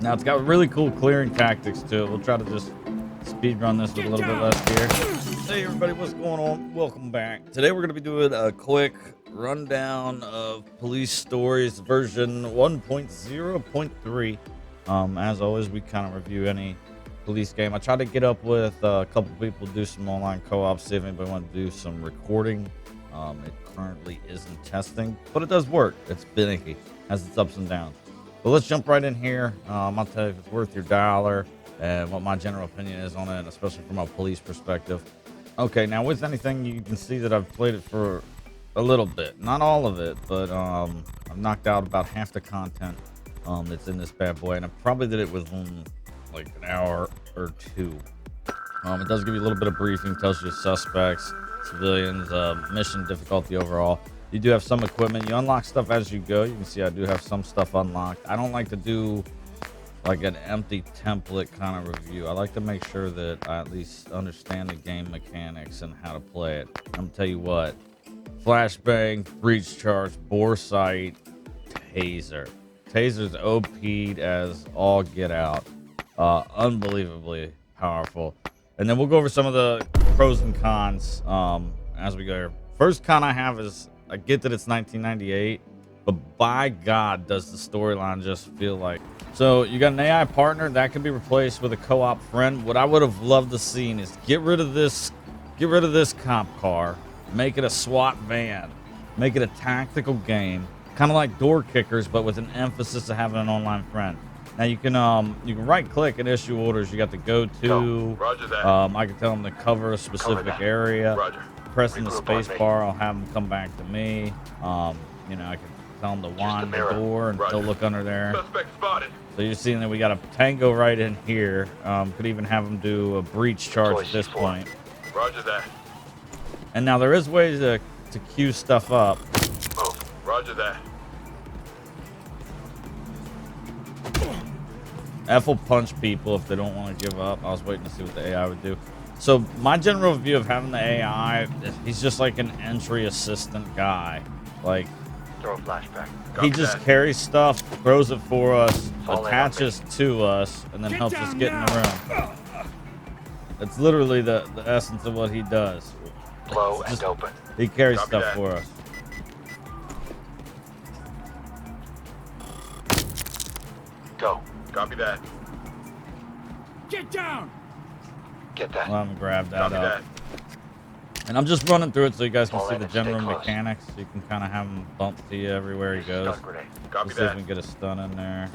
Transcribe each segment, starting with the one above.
Now it's got really cool clearing tactics to it. We'll try to just speed run this with a little bit less gear. Hey everybody, what's going on? Welcome back. Today we're going to be doing a quick rundown of Police Stories version 1.0.3. As always, we kind of review any police game. I tried to get up with a couple people, do some online co-op, see if anybody wanted to do some recording. It currently isn't testing, but it does work. It's finicky, has its ups and downs. But let's jump right in here. I'll tell you if it's worth your dollar and what my general opinion is on it, especially from a police perspective. Okay, now with anything, you can see that I've played it for a little bit. Not all of it, but I've knocked out about half the content that's in this bad boy, and I probably did it within like an hour or two. It does give you a little bit of briefing, tells you suspects, civilians, mission difficulty overall. You do have some equipment. You unlock stuff as you go. You can see I do have some stuff unlocked. I don't like to do like an empty template kind of review. I like to make sure that I at least understand the game mechanics and how to play it. I'm gonna tell you what: flashbang, breach charge, bore sight, taser. Taser's OP'd as all get out. Unbelievably powerful. And then we'll go over some of the pros and cons as we go here. First con I have is I get that it's 1998, but by God, does the storyline just feel like. So you got an AI partner that can be replaced with a co-op friend. What I would have loved to seen is get rid of this cop car, make it a SWAT van, make it a tactical game, kind of like Door Kickers, but with an emphasis of having an online friend. Now you can right click and issue orders. You got the go to. Roger that. I can tell them to cover a specific area. Roger. Pressing the space bar, I'll have them come back to me. You know, I can tell them to wind the door and they'll look under there. Suspect spotted. So you're seeing that we got a tango right in here. Could even have them do a breach charge at this point. Roger that. And now there is ways to queue stuff up. Oh, roger that. F will punch people if they don't want to give up. I was waiting to see what the AI would do. So my general view of having the AI, he's just like an entry assistant guy. Like, throw a flashback. He just carries stuff, throws it for us, attaches to us, and then helps us get in the room. It's literally the essence of what he does. Low and open. He carries stuff for us. Go. Copy that. Get down! Get that. I'll have him grab that Copy up. that. And I'm just running through it so you guys can Fall see in the and stay general close. mechanics. You can kind of have him bump to you everywhere he goes. Stun grenade. Copy Let's see if that. we can get a stun in there.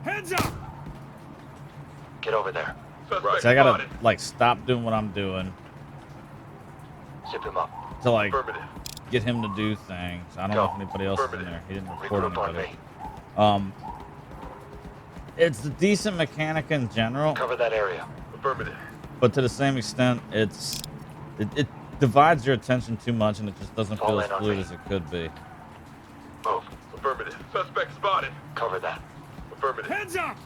Heads up! Get over there. Suspect So I gotta spotted. like stop doing what I'm doing Zip him up. to like Affirmative. get him to do things. I don't know if anybody else is in there. He didn't report Regroup on anybody. me. It's a decent mechanic in general, Cover that area. Affirmative. but to the same extent, it divides your attention too much, and it just doesn't Fall feel as in on fluid me. as it could be. Move. Affirmative. Suspect spotted. Cover that. Affirmative. Heads up!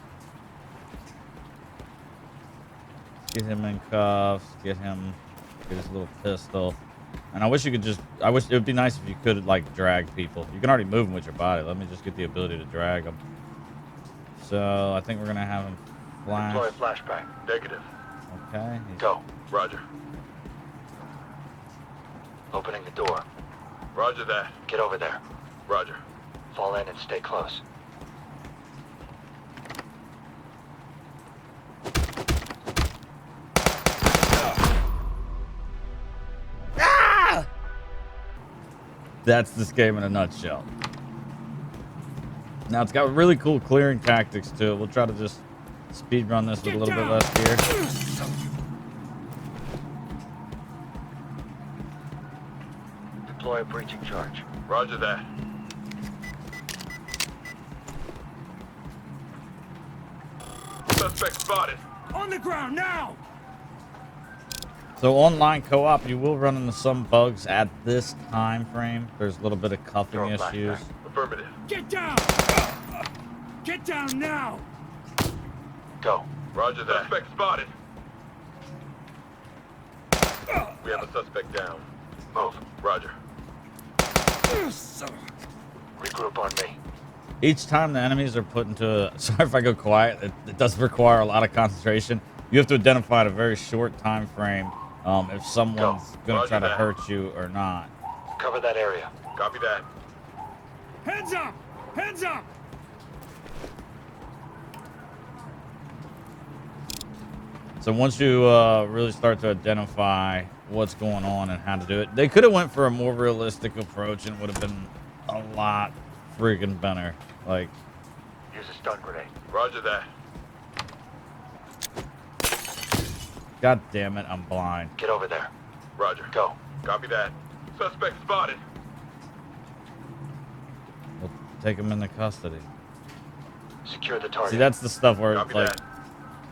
Get him in cuffs. Get his little pistol. And I wish you could just. I wish it would be nice if you could like drag people. You can already move them with your body. Let me just get the ability to drag them. So I think we're gonna have him flash. Deploy flashbang. Negative. Okay. Go. Roger. Opening the door. Roger that. Get over there. Roger. Fall in and stay close. That's this game in a nutshell. Now it's got really cool clearing tactics to it. We'll try to just speed run this with a little bit less gear. Deploy a breaching charge. Roger that. Suspect spotted. On the ground now! So online co-op, you will run into some bugs at this time frame. There's a little bit of cuffing Throw a issues. flashbang. Affirmative. Get down! Get down now! Go. Roger that. Suspect spotted. We have a suspect down. Move. Roger. Regroup on me. Each time the enemies are put into a, sorry if I go quiet, it does require a lot of concentration. You have to identify at a very short time frame if someone's going to try to hurt you or not. Cover that area. Copy that. Heads up! Heads up! So once you really start to identify what's going on and how to do it, they could have went for a more realistic approach and it would have been a lot freaking better. Like, use a stun grenade. Roger that. God damn it, I'm blind. Get over there. Roger. Go. Copy that. Suspect spotted. We'll take him into custody. Secure the target. See, that's the stuff where Copy like that.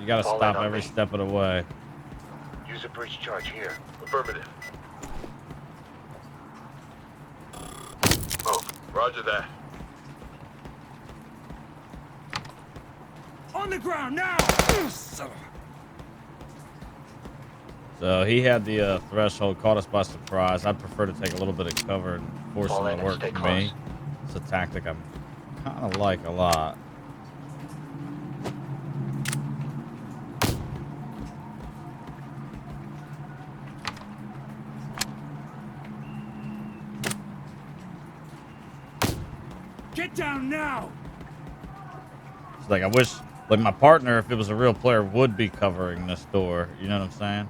you gotta Fall stop in on every me. step of the way. Use a breach charge here. Affirmative. Move. Roger that. On the ground now! So he had the threshold, caught us by surprise. I'd prefer to take a little bit of cover and force Fall him in to and work stay for close. me. It's a tactic I'm kind of like a lot. Get down now! It's like I wish, like my partner, if it was a real player, would be covering this door. You know what I'm saying?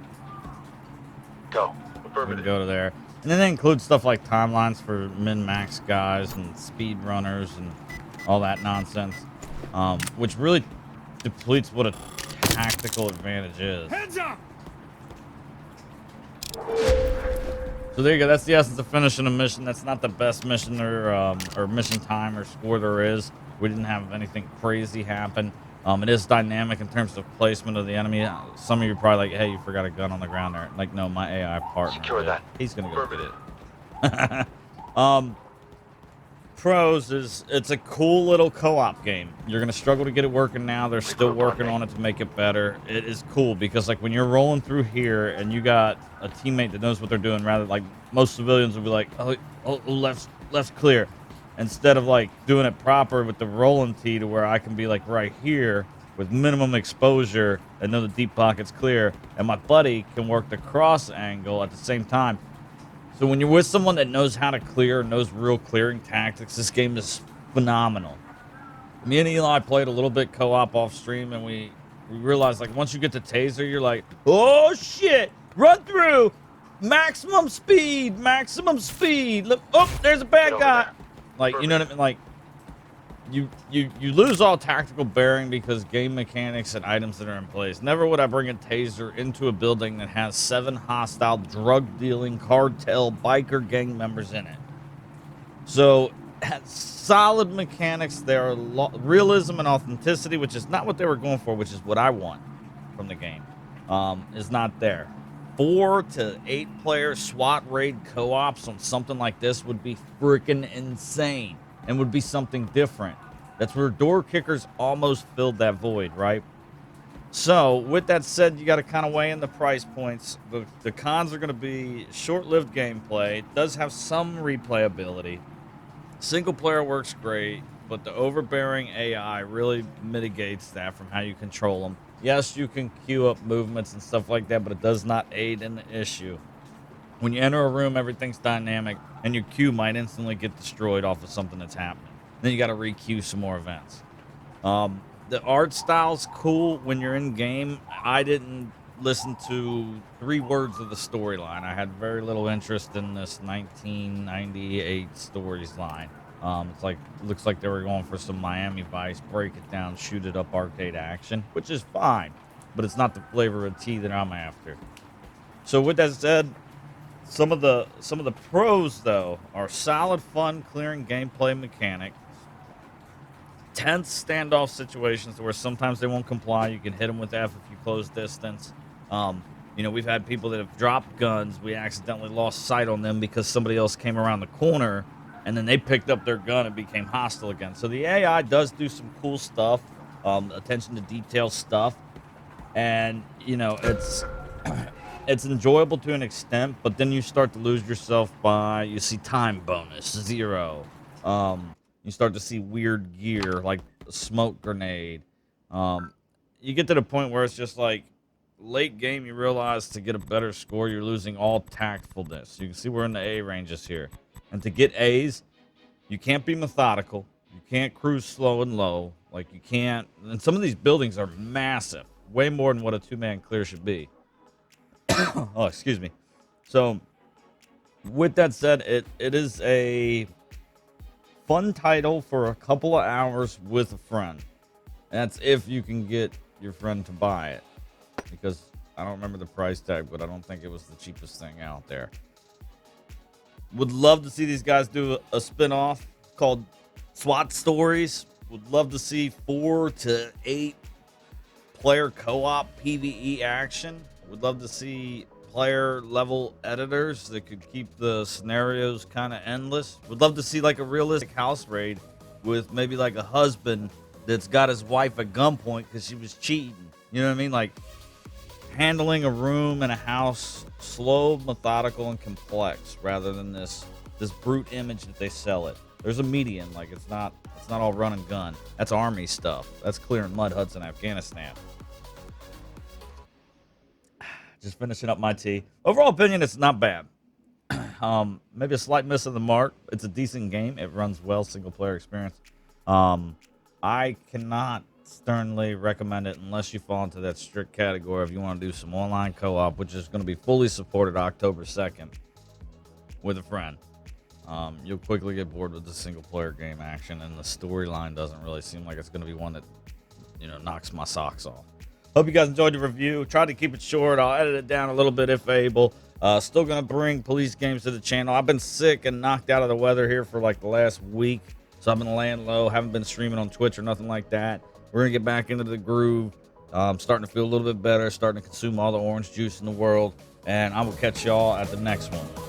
Go. We can Affirmative. go to there. And then they include stuff like timelines for min-max guys and speed runners and all that nonsense, which really depletes what a tactical advantage is. Heads up! So there you go. That's the essence of finishing a mission. That's not the best mission or mission time or score there is. We didn't have anything crazy happen. It is dynamic in terms of placement of the enemy. Some of you are probably like, hey, you forgot a gun on the ground there. Like, no, my AI partner. Secure did. that. He's going to go get it. Pros is it's a cool little co-op game. You're going to struggle to get it working now. They're still working on it to make it better. It is cool because like when you're rolling through here and you got a teammate that knows what they're doing, rather like most civilians will be like, oh left's clear. Instead of like doing it proper with the rolling T to where I can be like right here with minimum exposure and know the deep pocket's clear, and my buddy can work the cross angle at the same time. So when you're with someone that knows how to clear, knows real clearing tactics, this game is phenomenal. Me and Eli played a little bit co-op off stream, and we realized like once you get the taser, you're like, oh shit, run through, maximum speed. Look, oh, there's a bad guy. There. Like, you know what I mean? Like, you lose all tactical bearing because game mechanics and items that are in place. Never would I bring a taser into a building that has 7 hostile drug-dealing cartel biker gang members in it. So, it has solid mechanics. There are realism and authenticity, which is not what they were going for, which is what I want from the game. Is not there. 4 to 8 player SWAT raid co-ops on something like this would be freaking insane and would be something different. That's where door kickers almost filled that void, right? So with that said, you got to kind of weigh in the price points. The cons are going to be short-lived gameplay. It does have some replayability. Single player works great, but the overbearing AI really mitigates that from how you control them. Yes, you can queue up movements and stuff like that, but it does not aid in the issue. When you enter a room, everything's dynamic, and your queue might instantly get destroyed off of something that's happening. Then you got to re-queue some more events. The art style's cool when you're in game. I didn't listen to 3 words of the storyline. I had very little interest in this 1998 storyline. It's like looks like they were going for some Miami Vice, break it down, shoot it up arcade action, which is fine, but it's not the flavor of tea that I'm after. So with that said, some of the pros though are solid, fun, clearing gameplay mechanics, tense standoff situations where sometimes they won't comply. You can hit them with F if you close distance. You know, we've had people that have dropped guns. We accidentally lost sight on them because somebody else came around the corner and then they picked up their gun and became hostile again. So the AI does do some cool stuff, attention to detail stuff. And, you know, it's enjoyable to an extent, but then you start to lose yourself by, you see time bonus, 0. You start to see weird gear like a smoke grenade. You get to the point where it's just like late game, you realize to get a better score, you're losing all tactfulness. You can see we're in the A ranges here. And to get A's, you can't be methodical. You can't cruise slow and low. Like, you can't. And some of these buildings are massive, way more than what a two-man clear should be. Oh, excuse me. So, with that said, it is a fun title for a couple of hours with a friend. That's if you can get your friend to buy it. Because I don't remember the price tag, but I don't think it was the cheapest thing out there. Would love to see these guys do a spin-off called SWAT Stories. Would love to see 4 to 8 player co-op PvE action. Would love to see player level editors that could keep the scenarios kind of endless. Would love to see like a realistic house raid with maybe like a husband that's got his wife at gunpoint because she was cheating. You know what I mean? Like handling a room and a house slow, methodical, and complex rather than this brute image that they sell it. There's a median. Like it's not all run and gun. That's army stuff. That's clearing mud huts in Afghanistan. Just finishing up my tea. Overall opinion, it's not bad. Maybe a slight miss of the mark. It's a decent game. It runs well, single player experience. I cannot sternly recommend it unless you fall into that strict category if you want to do some online co-op, which is going to be fully supported October 2nd with a friend. You'll quickly get bored with the single player game action, and the storyline doesn't really seem like it's going to be one that, knocks my socks off. Hope you guys enjoyed the review. Tried to keep it short. I'll edit it down a little bit if able. Still going to bring police games to the channel. I've been sick and knocked out of the weather here for like the last week, so I've been laying low. Haven't been streaming on Twitch or nothing like that. We're going to get back into the groove. I'm starting to feel a little bit better, starting to consume all the orange juice in the world, and I will catch y'all at the next one.